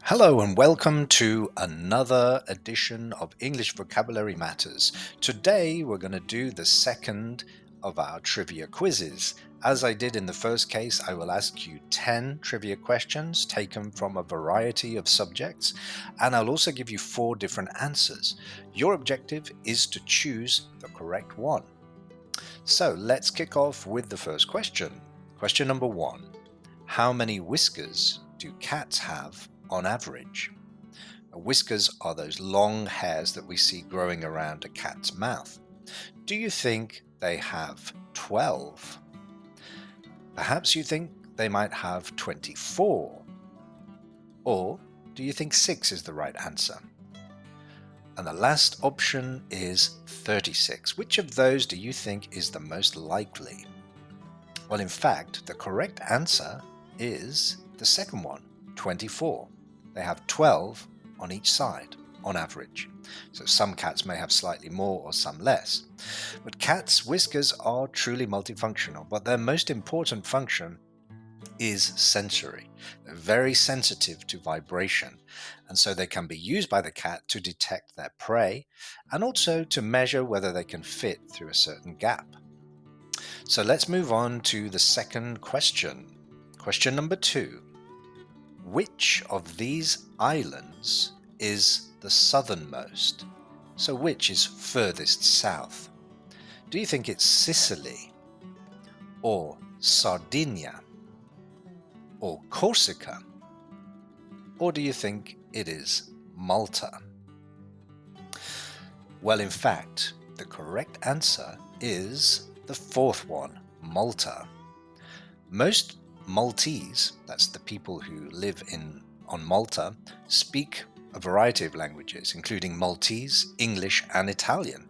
Hello and welcome to another edition of English Vocabulary Matters. Today we're going to do the second of our trivia quizzes. As I did in the first case, I will ask you 10 trivia questions taken from a variety of subjects, and I'll also give you 4 different answers. Your objective is to choose the correct one. So let's kick off with the first question. Question number 1. How many whiskers do cats have on average? Whiskers are those long hairs that we see growing around a cat's mouth. Do you think they have 12? Perhaps you think they might have 24. Or do you think 6 is the right answer? And the last option is 36. Which of those do you think is the most likely? Well, in fact, the correct answer is the second one, 24. They have 12 on each side, on average. So some cats may have slightly more or some less. But cats' whiskers are truly multifunctional, but their most important function is sensory. They're very sensitive to vibration, and so they can be used by the cat to detect their prey and also to measure whether they can fit through a certain gap. So let's move on to the second question. Question number 2. Which of these islands is the southernmost? So which is furthest south? Do you think it's Sicily, or Sardinia, or Corsica? Or do you think it is Malta? Well, in fact, the correct answer is the fourth one, Malta. Most Maltese, that's the people who live on Malta, speak a variety of languages, including Maltese, English, and Italian.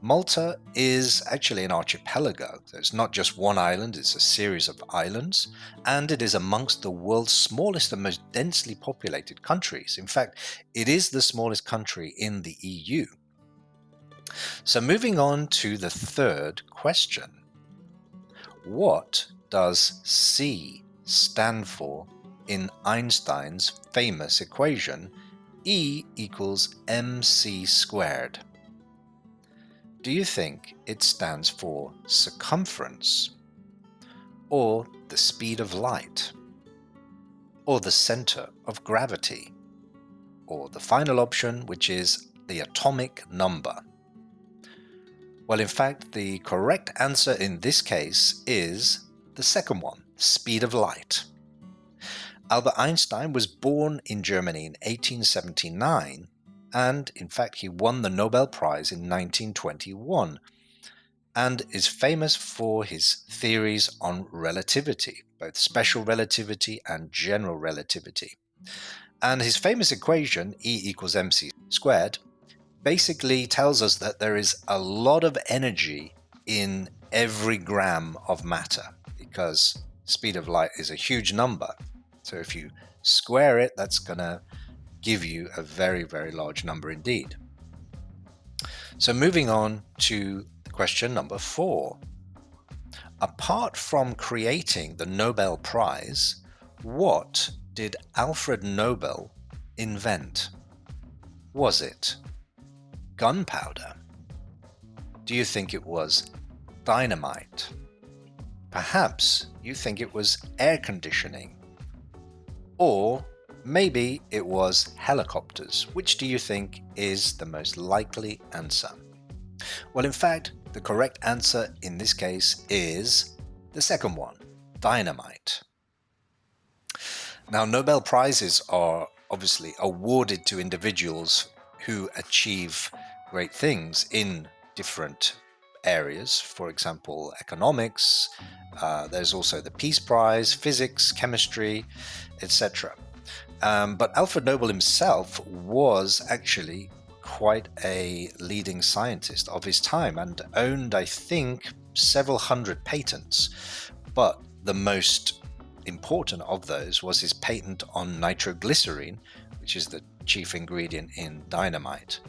Malta is actually an archipelago. So it's not just one island, it's a series of islands, and it is amongst the world's smallest and most densely populated countries. In fact, it is the smallest country in the EU. So moving on to the third question. What does C stand for in Einstein's famous equation E equals mc squared? Do you think it stands for circumference, or the speed of light, or the center of gravity, or the final option, which is the atomic number? Well, in fact, the correct answer in this case is the second one, speed of light. Albert Einstein was born in Germany in 1879, and in fact he won the Nobel Prize in 1921, and is famous for his theories on relativity, both special relativity and general relativity. And his famous equation, E equals mc squared, basically tells us that there is a lot of energy in every gram of matter, because speed of light is a huge number. So if you square it, that's going to give you a very, very large number indeed. So moving on to question number 4. Apart from creating the Nobel Prize, what did Alfred Nobel invent? Was it gunpowder? Do you think it was dynamite? Perhaps you think it was air conditioning? Or maybe it was helicopters. Which do you think is the most likely answer? Well, in fact, the correct answer in this case is the second one, dynamite. Now, Nobel Prizes are obviously awarded to individuals who achieve great things in different areas. For example, economics, there's also the Peace Prize, physics, chemistry, etc. But Alfred Nobel himself was actually quite a leading scientist of his time and owned, I think, several hundred patents. But the most important of those was his patent on nitroglycerine, which is the chief ingredient in dynamite.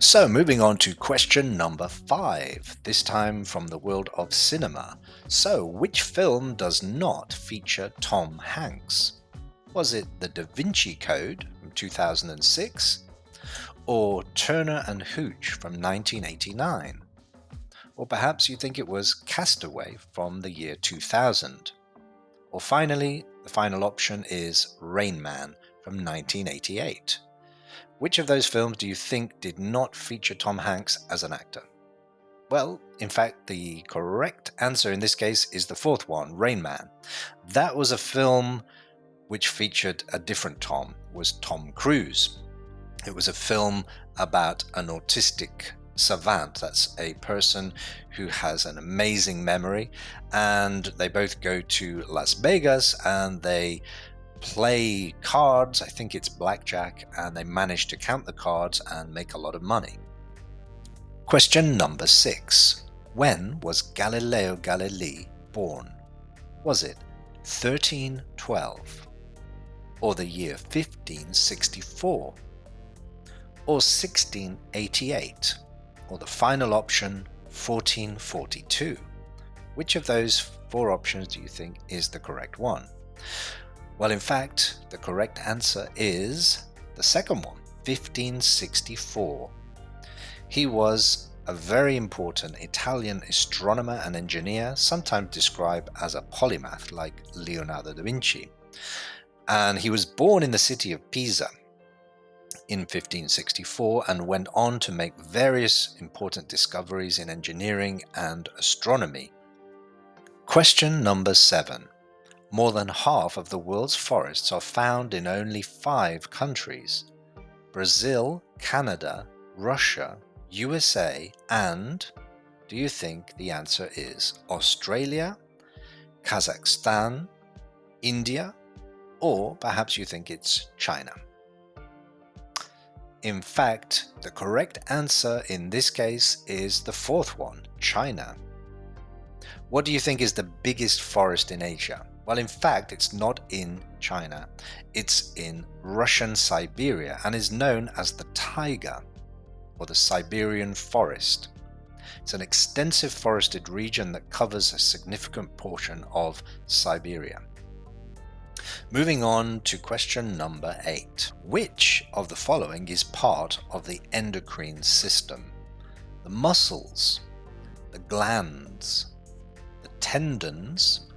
So moving on to question number 5, this time from the world of cinema. So which film does not feature Tom Hanks? Was it the Da Vinci Code from 2006, or Turner and Hooch from 1989? Or perhaps you think it was Castaway from the year 2000? Or finally, the final option is Rain Man from 1988. Which of those films do you think did not feature Tom Hanks as an actor? Well, in fact, the correct answer in this case is the fourth one, Rain Man. That was a film which featured a different Tom, was Tom Cruise. It was a film about an autistic savant. That's a person who has an amazing memory, and they both go to Las Vegas and they play cards. I think it's blackjack, and they manage to count the cards and make a lot of money. Question number 6. When was Galileo Galilei born? Was it 1312, or the year 1564, or 1688, or the final option 1442? Which of those 4 options do you think is the correct one? Well, in fact, the correct answer is the second one, 1564. He was a very important Italian astronomer and engineer, sometimes described as a polymath like Leonardo da Vinci. And he was born in the city of Pisa in 1564 and went on to make various important discoveries in engineering and astronomy. Question number 7. More than half of the world's forests are found in only 5 countries: Brazil, Canada, Russia, USA, and do you think the answer is Australia, Kazakhstan, India, or perhaps you think it's China? In fact, the correct answer in this case is the fourth one, China. What do you think is the biggest forest in Asia? Well, in fact, it's not in China. It's in Russian Siberia and is known as the taiga, or the Siberian forest. It's an extensive forested region that covers a significant portion of Siberia. Moving on to question number 8. Which of the following is part of the endocrine system? The muscles, the glands, the tendons,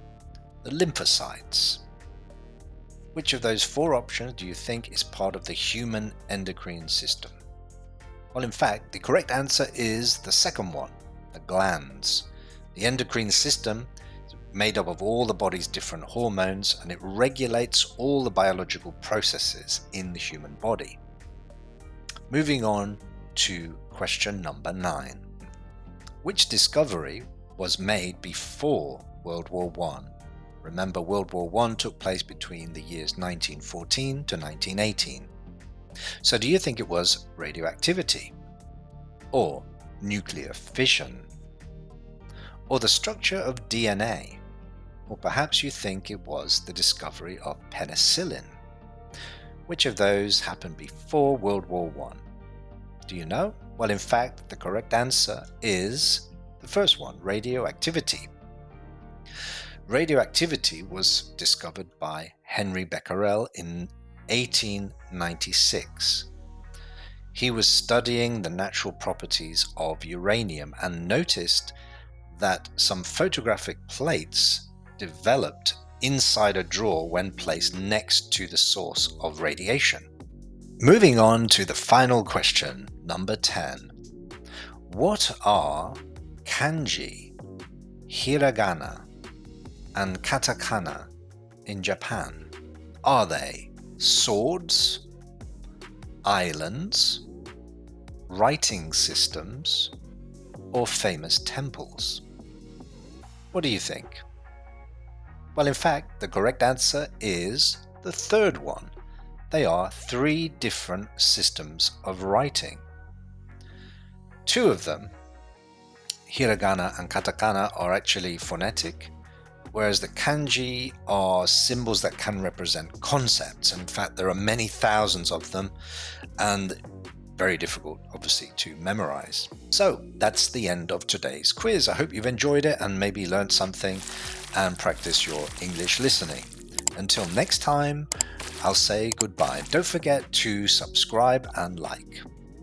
the lymphocytes. Which of those 4 options do you think is part of the human endocrine system? Well, in fact, the correct answer is the second one, the glands. The endocrine system is made up of all the body's different hormones, and it regulates all the biological processes in the human body. Moving on to question number 9. Which discovery was made before World War I? Remember, World War I took place between the years 1914 to 1918. So do you think it was radioactivity, or nuclear fission, or the structure of DNA, or perhaps you think it was the discovery of penicillin? Which of those happened before World War I? Do you know? Well, in fact, the correct answer is the first one, radioactivity. Radioactivity was discovered by Henry Becquerel in 1896. He was studying the natural properties of uranium and noticed that some photographic plates developed inside a drawer when placed next to the source of radiation. Moving on to the final question, number 10. What are kanji, hiragana, and katakana in Japan? Are they swords, islands, writing systems, or famous temples? What do you think? Well, in fact, the correct answer is the third one. They are 3 different systems of writing. 2 of them, hiragana and katakana, are actually phonetic, whereas the kanji are symbols that can represent concepts. And in fact, there are many thousands of them and very difficult, obviously, to memorize. So that's the end of today's quiz. I hope you've enjoyed it and maybe learned something and practice your English listening. Until next time, I'll say goodbye. Don't forget to subscribe and like.